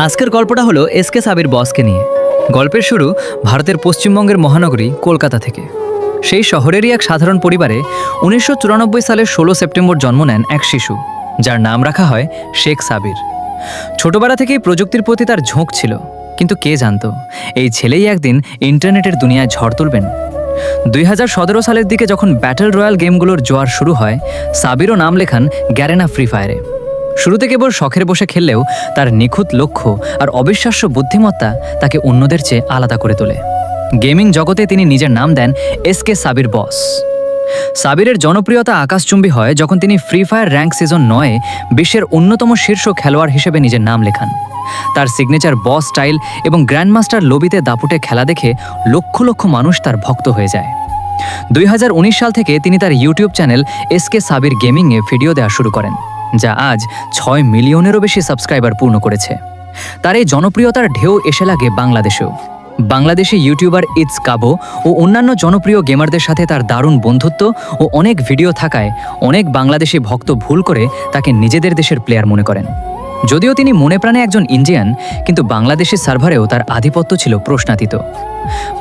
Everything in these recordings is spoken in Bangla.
আজকের গল্পটা হলো এসকে সাবির বসকে নিয়ে। গল্পের শুরু ভারতের পশ্চিমবঙ্গের মহানগরী কলকাতা থেকে। সেই শহরেরই এক সাধারণ পরিবারে 1994 সালের 16 সেপ্টেম্বর জন্ম নেন এক শিশু, যার নাম রাখা হয় শেখ সাবির। ছোটবেলা থেকেই প্রযুক্তির প্রতি তার ঝোঁক ছিল, কিন্তু কে জানতো এই ছেলেই একদিন ইন্টারনেটের দুনিয়ায় ঝড় তুলবেন। 2017 সালের দিকে যখন ব্যাটল রয়্যাল গেমগুলোর জোয়ার শুরু হয়, সাবিরও নাম লেখান গ্যারেনা ফ্রি ফায়ারে। শুরুতে কেবল শখের বসে খেললেও তার নিখুঁত লক্ষ্য আর অবিশ্বাস্য বুদ্ধিমত্তা তাকে অন্যদের চেয়ে আলাদা করে তোলে। গেমিং জগতে তিনি নিজের নাম দেন এসকে সাবির বস। সাবিরের জনপ্রিয়তা আকাশচুম্বী হয় যখন তিনি ফ্রি ফায়ার র্যাঙ্ক সিজন 9-এ বিশ্বের অন্যতম শীর্ষ খেলোয়াড় হিসেবে নিজের নাম লেখান। তার সিগনেচার বস স্টাইল এবং গ্র্যান্ডমাস্টার লবিতে দাপুটে খেলা দেখে লক্ষ লক্ষ মানুষ তার ভক্ত হয়ে যায়। 2019 সাল থেকে তিনি তার ইউটিউব চ্যানেল এসকে সাবির গেমিংয়ে ভিডিও দেওয়া শুরু করেন, যা আজ 6 মিলিয়নেরও বেশি সাবস্ক্রাইবার পূর্ণ করেছে। তার এই জনপ্রিয়তার ঢেউ এসে লাগে বাংলাদেশেও। বাংলাদেশি ইউটিউবার ইটস কাবো ও অন্যান্য জনপ্রিয় গেমারদের সাথে তার দারুণ বন্ধুত্ব ও অনেক ভিডিও থাকায় অনেক বাংলাদেশি ভক্ত ভুল করে তাকে নিজেদের দেশের প্লেয়ার মনে করেন। যদিও তিনি মনে প্রাণে একজন ইন্ডিয়ান, কিন্তু বাংলাদেশি সার্ভারেও তার আধিপত্য ছিল প্রশ্নাতীত।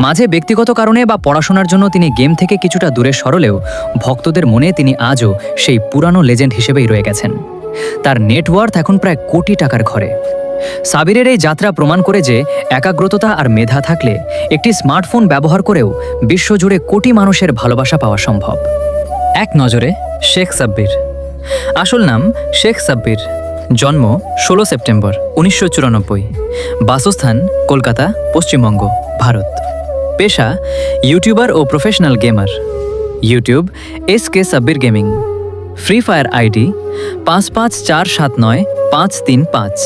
মাঝে ব্যক্তিগত কারণে বা পড়াশোনার জন্য তিনি গেম থেকে কিছুটা দূরে সরলেও ভক্তদের মনে তিনি আজও সেই পুরানো লেজেন্ড হিসেবেই রয়ে গেছেন। তার নেটওয়ার্থ এখন প্রায় কোটি টাকার ঘরে। সাবিরের এই যাত্রা প্রমাণ করে যে একাগ্রতা আর মেধা থাকলে একটি স্মার্টফোন ব্যবহার করেও বিশ্বজুড়ে কোটি মানুষের ভালোবাসা পাওয়া সম্ভব। এক নজরে শেখ সাব্বির। আসল নাম শেখ সাব্বির। জন্ম 16 সেপ্টেম্বর 1994। বাসস্থান কলকাতা, পশ্চিমবঙ্গ, ভারত। পেশা ইউটিউবার ও professional gamer. YouTube SK Sabbir gaming. Free fire ID 5547955335।